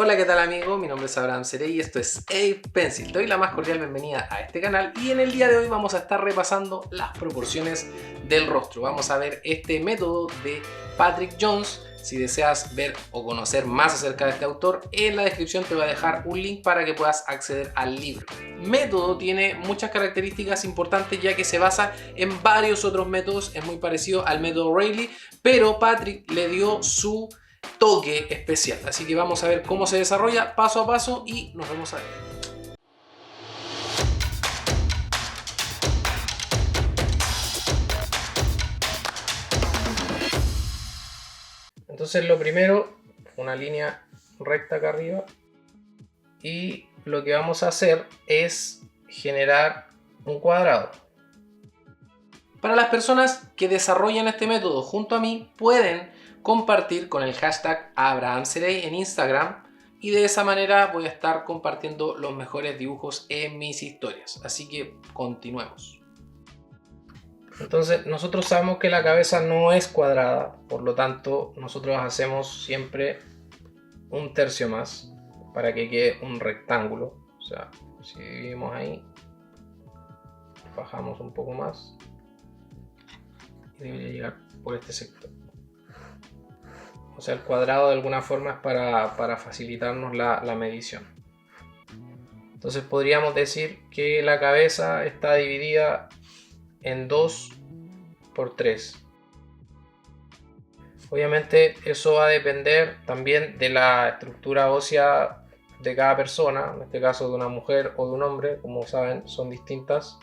Hola, ¿qué tal amigo? Mi nombre es Abraham Cerey y esto es Ape Pencil. Te doy la más cordial bienvenida a este canal y en el día de hoy vamos a estar repasando las proporciones del rostro. Vamos a ver este método de Patrick Jones. Si deseas ver o conocer más acerca de este autor, en la descripción te voy a dejar un link para que puedas acceder al libro. El método tiene muchas características importantes ya que se basa en varios otros métodos, es muy parecido al método Rayleigh, pero Patrick le dio su toque especial. Así que vamos a ver cómo se desarrolla paso a paso y nos vemos ahí. Entonces lo primero, una línea recta acá arriba, y lo que vamos a hacer es generar un cuadrado. Para las personas que desarrollan este método junto a mí, pueden compartir con el hashtag AbrahamCerey en Instagram y de esa manera voy a estar compartiendo los mejores dibujos en mis historias. Así que continuemos. Entonces nosotros sabemos que la cabeza no es cuadrada, por lo tanto nosotros hacemos siempre un tercio más para que quede un rectángulo. O sea, si dividimos ahí, bajamos un poco más y debería llegar por este sector. O sea, el cuadrado de alguna forma es para facilitarnos la medición. Entonces podríamos decir que la cabeza está dividida en 2 por 3. Obviamente eso va a depender también de la estructura ósea de cada persona, en este caso de una mujer o de un hombre, como saben son distintas.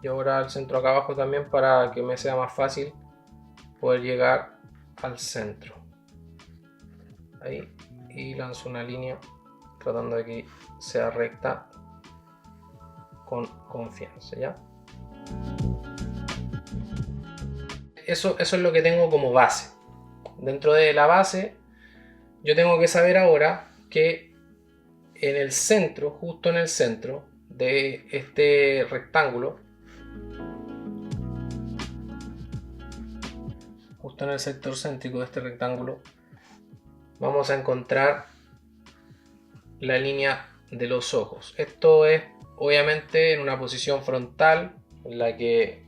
Y ahora el centro acá abajo también para que me sea más fácil poder llegar al centro. Ahí, y lanzo una línea tratando de que sea recta con confianza, ¿ya? Eso es lo que tengo como base. Dentro de la base yo tengo que saber ahora que en el centro, justo en el centro de este rectángulo, justo en el sector céntrico de este rectángulo, vamos a encontrar la línea de los ojos. Esto es obviamente en una posición frontal en la que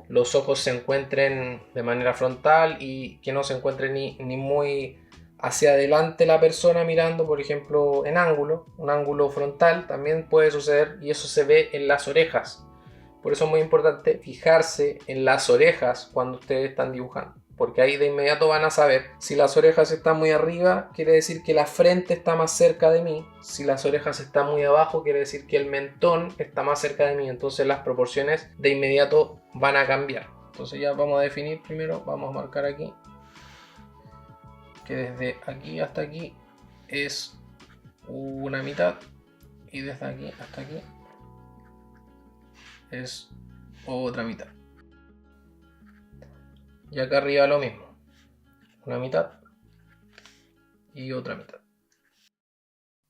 los ojos se encuentren de manera frontal y que no se encuentre ni muy hacia adelante la persona mirando, por ejemplo, en ángulo. Un ángulo frontal también puede suceder y eso se ve en las orejas. Por eso es muy importante fijarse en las orejas cuando ustedes están dibujando, porque ahí de inmediato van a saber si las orejas están muy arriba, quiere decir que la frente está más cerca de mí. Si las orejas están muy abajo, quiere decir que el mentón está más cerca de mí. Entonces las proporciones de inmediato van a cambiar. Entonces ya vamos a definir primero, vamos a marcar aquí que desde aquí hasta aquí es una mitad y desde aquí hasta aquí es otra mitad. Y acá arriba lo mismo, una mitad y otra mitad.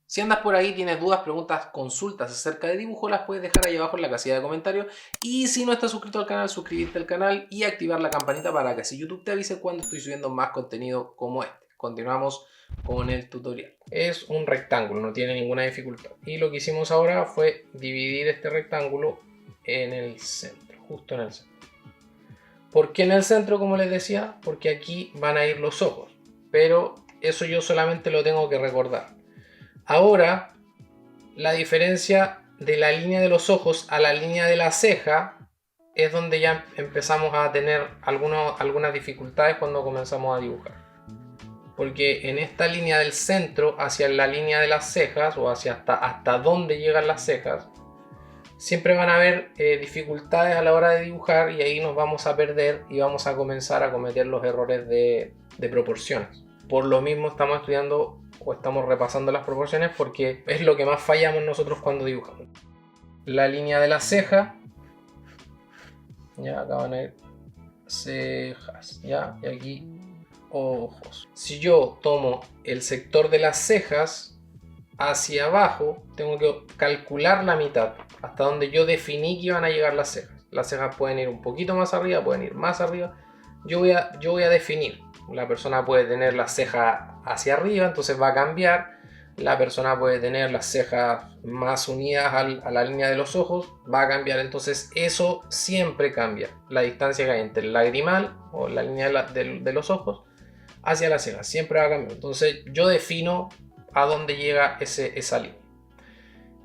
Si andas por ahí, tienes dudas, preguntas, consultas acerca de dibujo, las puedes dejar ahí abajo en la casilla de comentarios. Y si no estás suscrito al canal, suscribirte al canal y activar la campanita para que así YouTube te avise cuando estoy subiendo más contenido como este. Continuamos con el tutorial. Es un rectángulo, no tiene ninguna dificultad. Y lo que hicimos ahora fue dividir este rectángulo en el centro, justo en el centro. ¿Por qué en el centro, como les decía? Porque aquí van a ir los ojos, pero eso yo solamente lo tengo que recordar. Ahora, la diferencia de la línea de los ojos a la línea de la ceja es donde ya empezamos a tener algunas dificultades cuando comenzamos a dibujar. Porque en esta línea del centro hacia la línea de las cejas, o hacia hasta donde llegan las cejas, siempre van a haber dificultades a la hora de dibujar y ahí nos vamos a perder y vamos a comenzar a cometer los errores de proporciones. Por lo mismo estamos estudiando o estamos repasando las proporciones porque es lo que más fallamos nosotros cuando dibujamos. La línea de la ceja, ya acá van a ir cejas, ya, y aquí ojos. Si yo tomo el sector de las cejas hacia abajo, tengo que calcular la mitad, hasta donde yo definí que iban a llegar las cejas. Las cejas pueden ir un poquito más arriba, pueden ir más arriba. Yo voy a definir. La persona puede tener la ceja hacia arriba, entonces va a cambiar. La persona puede tener las cejas más unidas a la línea de los ojos, va a cambiar. Entonces eso siempre cambia. La distancia que hay entre el lagrimal o la línea de los ojos hacia la ceja, siempre va a cambiar. Entonces yo defino a dónde llega esa línea.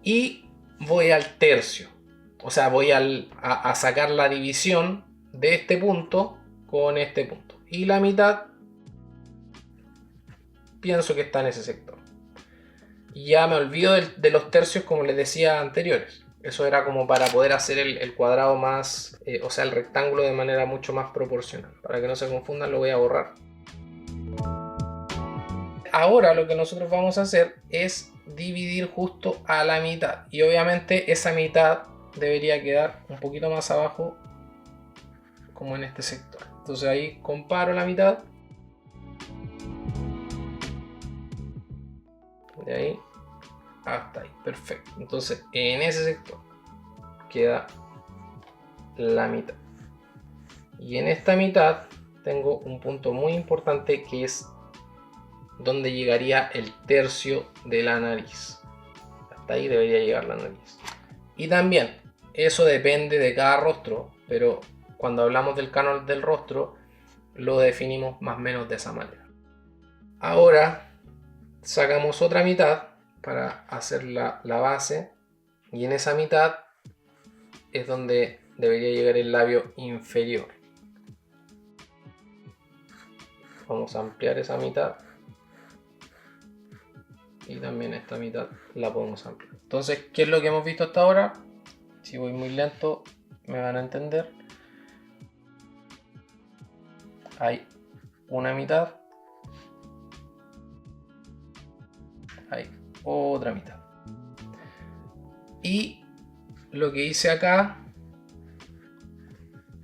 Y voy al tercio. O sea, voy a sacar la división de este punto con este punto. Y la mitad pienso que está en ese sector. Y ya me olvido de los tercios, como les decía anteriores. Eso era como para poder hacer el cuadrado más, o sea, el rectángulo de manera mucho más proporcional. Para que no se confundan, lo voy a borrar. Ahora lo que nosotros vamos a hacer es dividir justo a la mitad. Y obviamente esa mitad debería quedar un poquito más abajo, como en este sector. Entonces ahí comparo la mitad. De ahí hasta ahí, perfecto. Entonces en ese sector queda la mitad. Y en esta mitad tengo un punto muy importante, que es donde llegaría el tercio de la nariz. Hasta ahí debería llegar la nariz. Y también, eso depende de cada rostro, pero cuando hablamos del canon del rostro, lo definimos más o menos de esa manera. Ahora sacamos otra mitad para hacer la base, y en esa mitad es donde debería llegar el labio inferior. Vamos a ampliar esa mitad. Y también esta mitad la podemos ampliar. Entonces, ¿qué es lo que hemos visto hasta ahora? Si voy muy lento, me van a entender. Hay una mitad. Hay otra mitad. Y lo que hice acá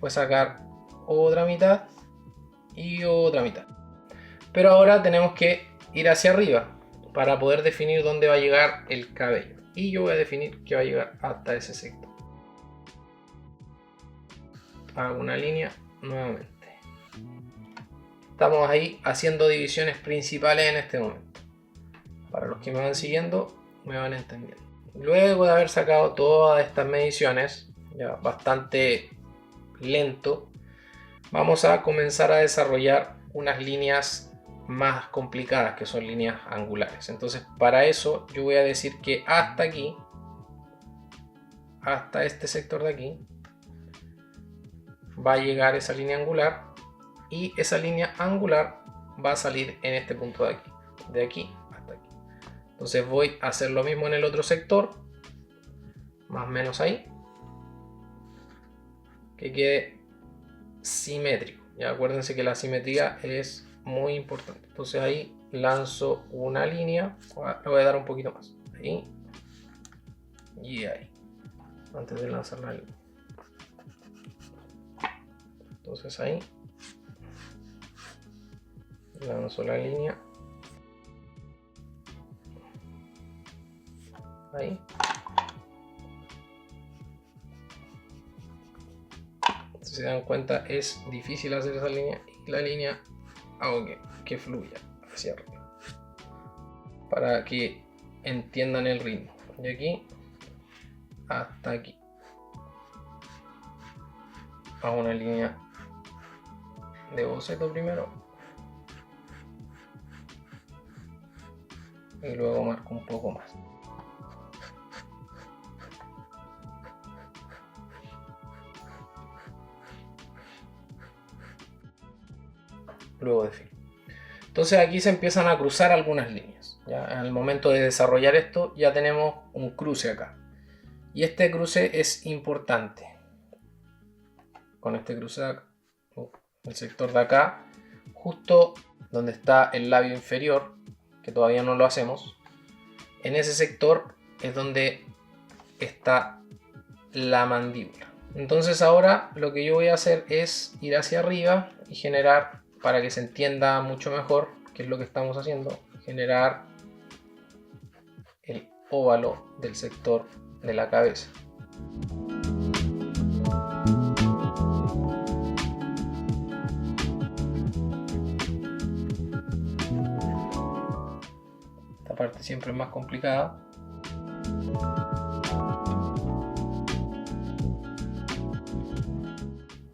fue sacar otra mitad y otra mitad. Pero ahora tenemos que ir hacia arriba para poder definir dónde va a llegar el cabello. Y yo voy a definir que va a llegar hasta ese sector. Hago una línea nuevamente. Estamos ahí haciendo divisiones principales en este momento. Para los que me van siguiendo, me van entendiendo. Luego de haber sacado todas estas mediciones, ya bastante lento, vamos a comenzar a desarrollar unas líneas más complicadas, que son líneas angulares. Entonces, para eso yo voy a decir que hasta aquí, hasta este sector de aquí, va a llegar esa línea angular, y esa línea angular va a salir en este punto de aquí hasta aquí. Entonces voy a hacer lo mismo en el otro sector, más o menos ahí, que quede simétrico. Ya acuérdense que la simetría es muy importante. Entonces ahí lanzo una línea, le voy a dar un poquito más, ahí y ahí, antes de lanzar la línea. Entonces ahí lanzo la línea, ahí. Si se dan cuenta, es difícil hacer esa línea, y la línea hago que fluya hacia arriba para que entiendan el ritmo. De aquí hasta aquí hago una línea de boceto primero y luego marco un poco más. Luego defino. Entonces aquí se empiezan a cruzar algunas líneas. ¿Ya? En el momento de desarrollar esto ya tenemos un cruce acá. Y este cruce es importante. Con este cruce de acá, el sector de acá, justo donde está el labio inferior, que todavía no lo hacemos, en ese sector es donde está la mandíbula. Entonces ahora lo que yo voy a hacer es ir hacia arriba y generar, para que se entienda mucho mejor qué es lo que estamos haciendo, generar el óvalo del sector de la cabeza. parte siempre es más complicada.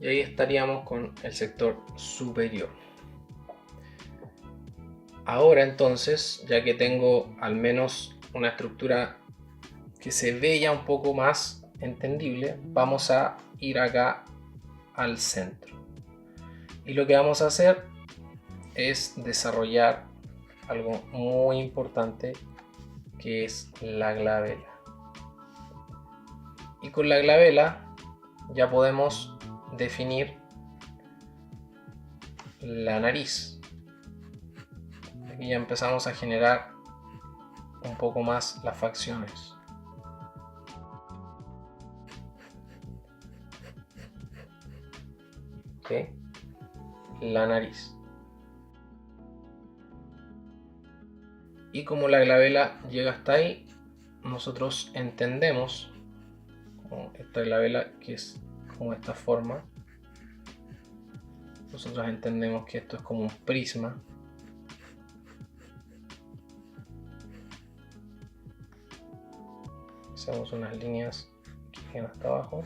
Y ahí estaríamos con el sector superior. Ahora entonces, ya que tengo al menos una estructura que se ve ya un poco más entendible, vamos a ir acá al centro. Y lo que vamos a hacer es desarrollar algo muy importante, que es la glabela. Y con la glabela ya podemos definir la nariz. Aquí ya empezamos a generar un poco más las facciones. ¿Okay? La nariz. Y como la glabela llega hasta ahí, nosotros entendemos esta glabela, que es como esta forma. Nosotros entendemos que esto es como un prisma. Hacemos unas líneas que llegan hasta abajo.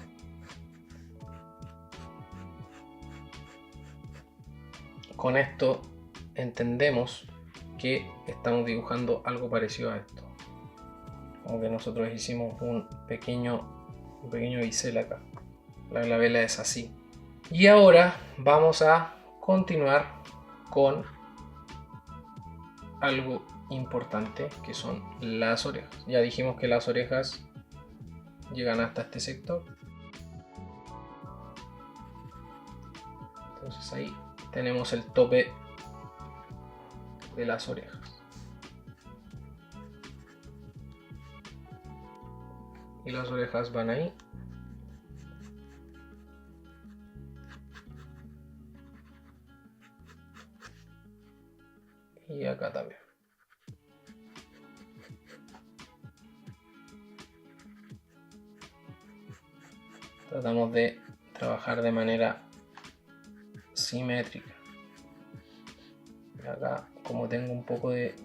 Con esto entendemos que estamos dibujando algo parecido a esto. Como que nosotros hicimos un pequeño bisel acá. La glabela es así. Y ahora vamos a continuar con algo importante, que son las orejas. Ya dijimos que las orejas llegan hasta este sector. Entonces ahí tenemos el tope de las orejas. Y las orejas van ahí. Y acá también. Tratamos de trabajar de manera simétrica. Y acá, como tengo un poco de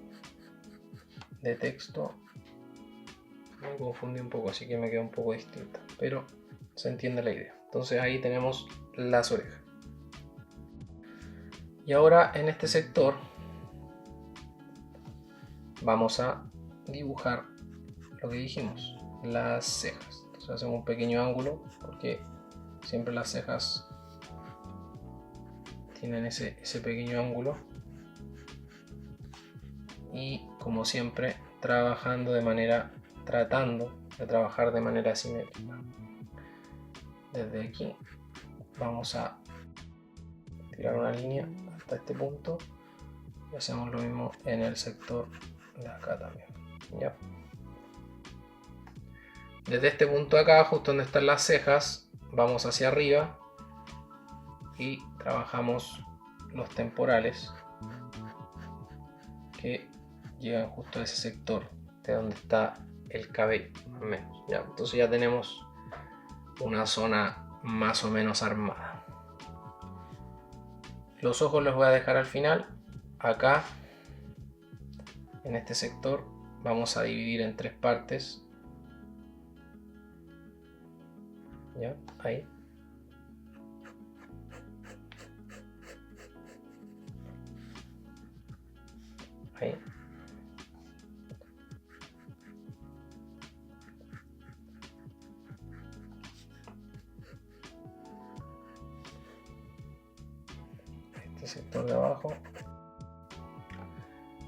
texto, me confundí un poco, así que me queda un poco distinta, pero se entiende la idea. Entonces ahí tenemos las orejas. Y ahora en este sector vamos a dibujar lo que dijimos, las cejas. Entonces hacemos un pequeño ángulo, porque siempre las cejas tienen ese pequeño ángulo. Y como siempre, tratando de trabajar de manera simétrica. Desde aquí vamos a tirar una línea hasta este punto y hacemos lo mismo en el sector de acá también. ¿Ya? Desde este punto acá, justo donde están las cejas, vamos hacia arriba y trabajamos los temporales que llegan justo a ese sector de donde está el cabello, más o menos. ¿Ya? Entonces ya tenemos una zona más o menos armada. Los ojos los voy a dejar al final. Acá, en este sector, vamos a dividir en 3 partes. ¿Ya? Ahí. Ahí. Este sector de abajo.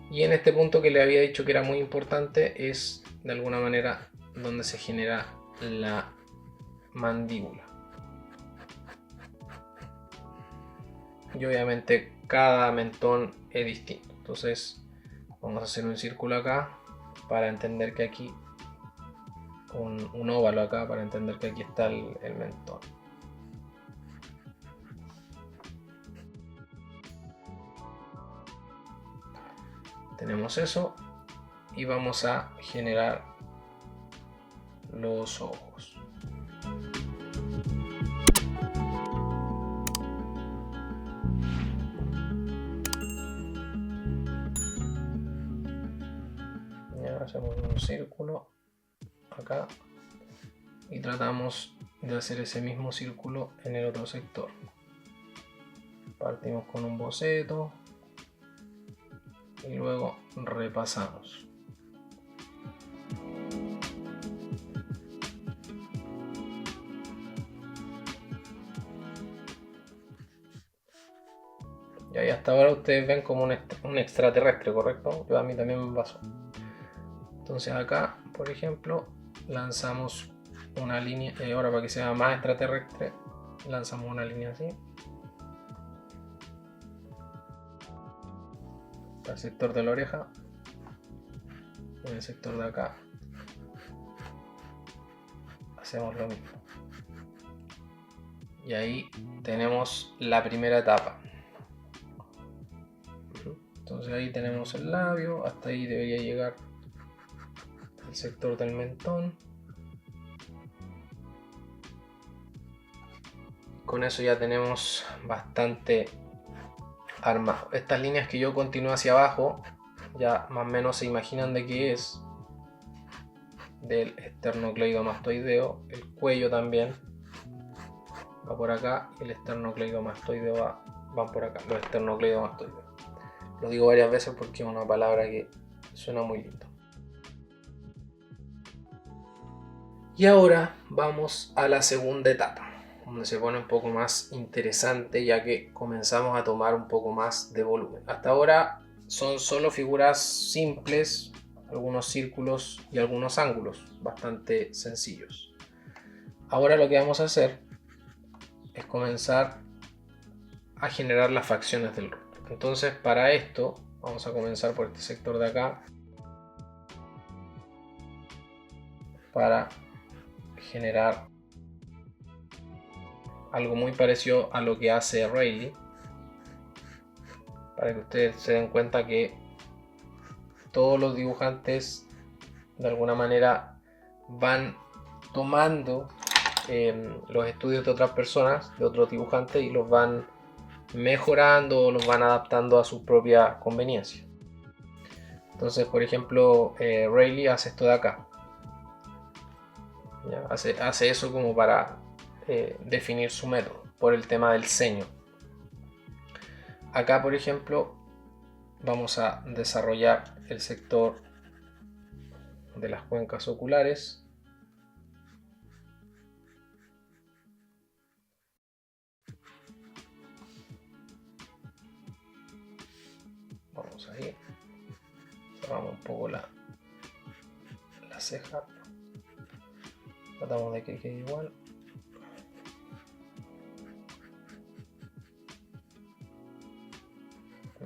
Y en este punto que le había dicho que era muy importante, es de alguna manera donde se genera la mandíbula. Y obviamente cada mentón es distinto. Entonces vamos a hacer un círculo acá para entender que aquí, un óvalo acá para entender que aquí está el mentón. Tenemos eso y vamos a generar los ojos. hacemos un círculo acá y tratamos de hacer ese mismo círculo en el otro sector. Partimos con un boceto y luego repasamos. Y ahí hasta ahora ustedes ven como un extraterrestre, ¿correcto? Yo a mí también me pasó. Entonces acá, por ejemplo, lanzamos una línea, ahora para que sea más extraterrestre, lanzamos una línea así. Para el sector de la oreja. En el sector de acá hacemos lo mismo. Y ahí tenemos la primera etapa. Entonces ahí tenemos el labio, hasta ahí debería llegar el sector del mentón. Con eso ya tenemos bastante armado. Estas líneas que yo continúo hacia abajo, ya más o menos se imaginan de qué es. Del esternocleidomastoideo, el cuello también va por acá y el esternocleidomastoideo van por acá, los esternocleidomastoideos. Lo digo varias veces porque es una palabra que suena muy lindo. Y ahora vamos a la segunda etapa, donde se pone un poco más interesante ya que comenzamos a tomar un poco más de volumen. Hasta ahora son solo figuras simples, algunos círculos y algunos ángulos, bastante sencillos. Ahora lo que vamos a hacer es comenzar a generar las facciones del rostro. Entonces para esto vamos a comenzar por este sector de acá para generar algo muy parecido a lo que hace Rayleigh, para que ustedes se den cuenta que todos los dibujantes de alguna manera van tomando los estudios de otras personas, de otros dibujantes, y los van mejorando o los van adaptando a su propia conveniencia. Entonces, por ejemplo, Rayleigh hace esto de acá. ¿Ya? Hace eso como para definir su método, por el tema del ceño. Acá, por ejemplo, vamos a desarrollar el sector de las cuencas oculares. Vamos ahí, cerramos un poco la ceja, tratamos de que quede igual.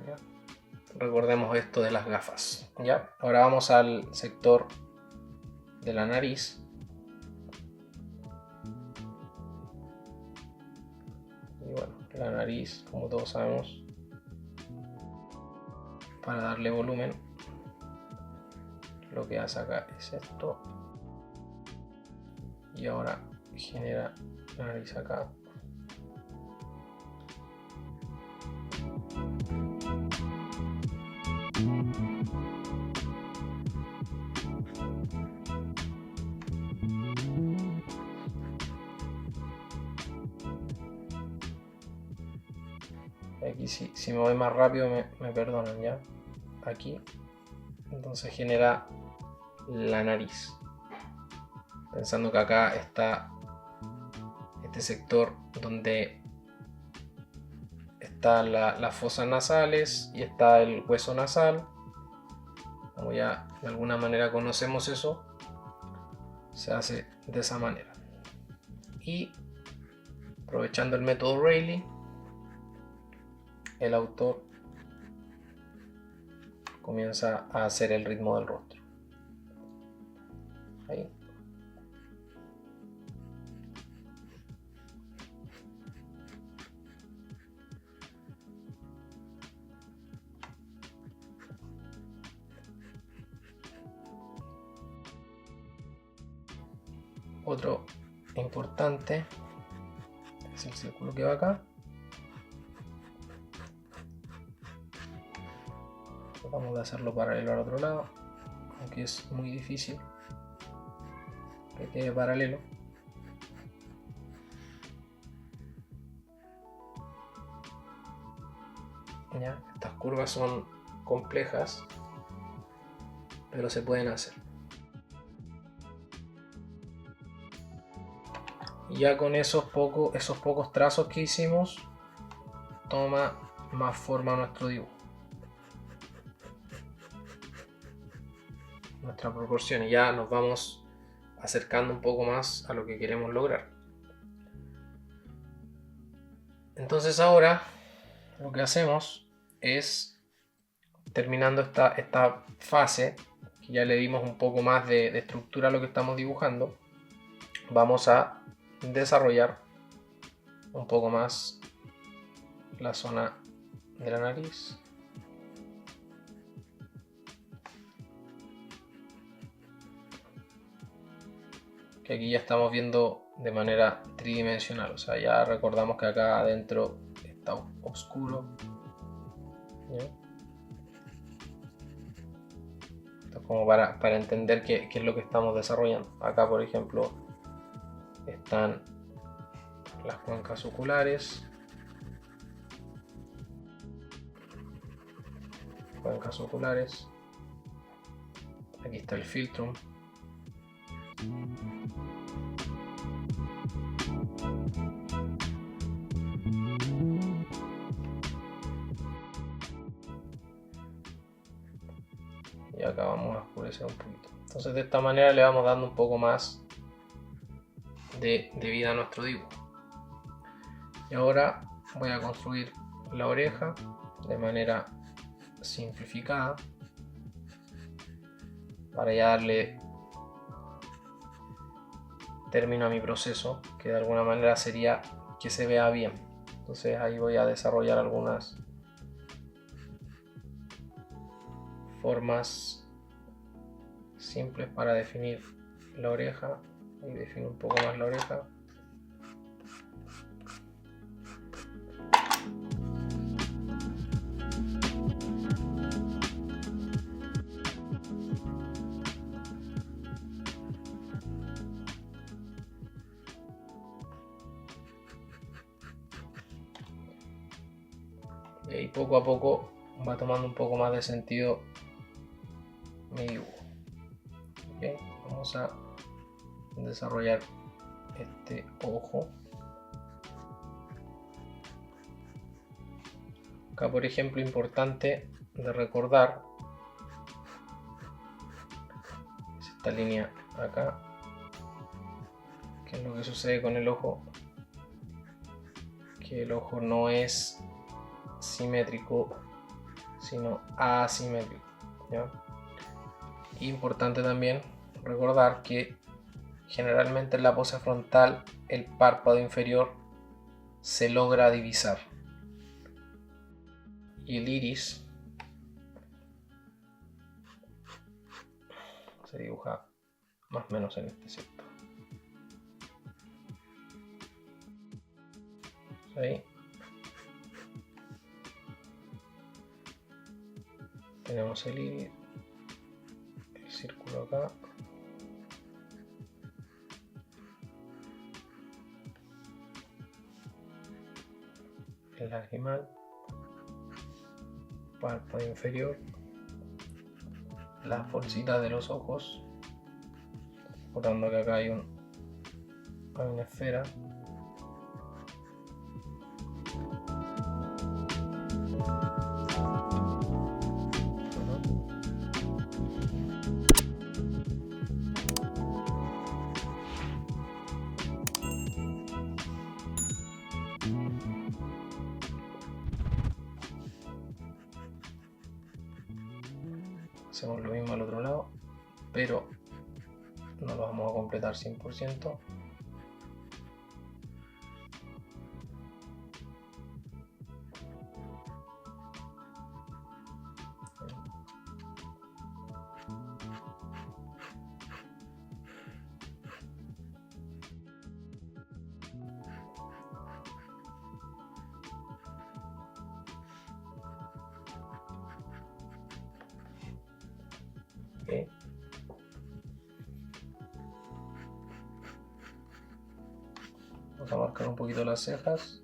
¿Ya? Recordemos esto de las gafas. ¿Ya? Ahora vamos al sector de la nariz. Y bueno, la nariz, como todos sabemos, para darle volumen, lo que hace acá es esto. Y ahora genera la nariz acá. Aquí si me voy más rápido me perdonan, ya. Aquí. Entonces genera la nariz. Pensando que acá está este sector donde están las fosas nasales y está el hueso nasal. Como ya de alguna manera conocemos eso, se hace de esa manera. Y aprovechando el método Rayleigh, el autor comienza a hacer el ritmo del rostro. Ahí. Otro importante es el círculo que va acá. Vamos a hacerlo paralelo al otro lado. aunque es muy difícil que quede paralelo. ¿Ya? Estas curvas son complejas, pero se pueden hacer. Y ya con esos pocos trazos que hicimos, toma más forma nuestro dibujo, nuestra proporción, y ya nos vamos acercando un poco más a lo que queremos lograr. Entonces ahora lo que hacemos es, terminando esta fase, que ya le dimos un poco más de estructura a lo que estamos dibujando, vamos a desarrollar un poco más la zona de la nariz. Que aquí ya estamos viendo de manera tridimensional, o sea, ya recordamos que acá adentro está oscuro. ¿Ya? Esto es como para entender qué es lo que estamos desarrollando. Acá, por ejemplo, están las cuencas oculares, aquí está el filtrum. Y acá vamos a oscurecer un poquito. Entonces de esta manera le vamos dando un poco más de vida a nuestro dibujo. Y ahora voy a construir la oreja de manera simplificada para ya darle término a mi proceso, que de alguna manera sería que se vea bien. Entonces ahí voy a desarrollar algunas formas simples para definir la oreja. Y defino un poco más la oreja. Y ahí poco a poco va tomando un poco más de sentido mi dibujo. ¿Okay? Vamos a desarrollar este ojo. Acá, por ejemplo, importante de recordar es esta línea acá, que es lo que sucede con el ojo, que el ojo no es simétrico sino asimétrico, ¿ya? Importante también recordar que generalmente en la pose frontal el párpado inferior se logra divisar y el iris se dibuja más o menos en este sector. Ahí tenemos el iris, el círculo acá, el lagrimal, párpado inferior, las bolsitas de los ojos, recordando que acá hay una esfera. Hacemos lo mismo al otro lado, pero no lo vamos a completar 100%. ¿Okay? un poquito las cejas.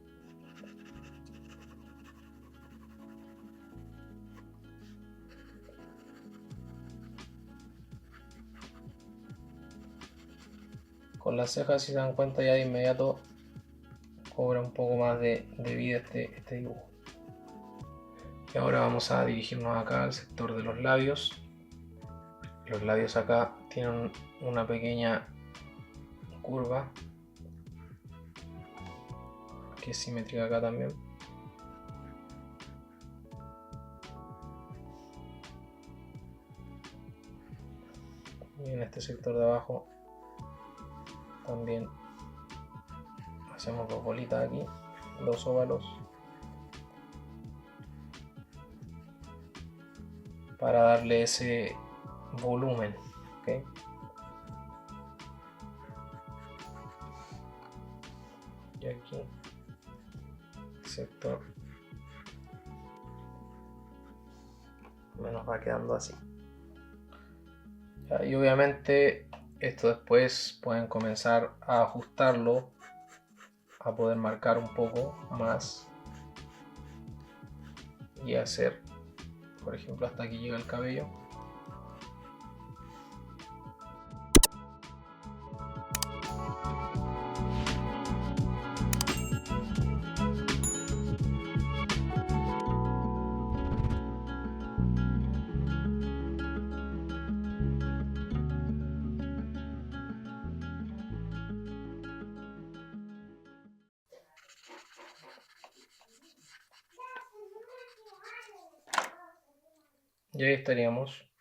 Con las cejas, si se dan cuenta, ya de inmediato cobra un poco más de vida este dibujo. Y ahora vamos a dirigirnos acá al sector de los labios. Los labios acá tienen una pequeña curva que es simétrica acá también. Y en este sector de abajo también hacemos dos bolitas aquí, dos óvalos, para darle ese volumen, ¿okay? Y aquí el sector nos va quedando así. Y obviamente esto después pueden comenzar a ajustarlo, a poder marcar un poco más y hacer, por ejemplo, hasta aquí llega el cabello. Y ahí estaríamos.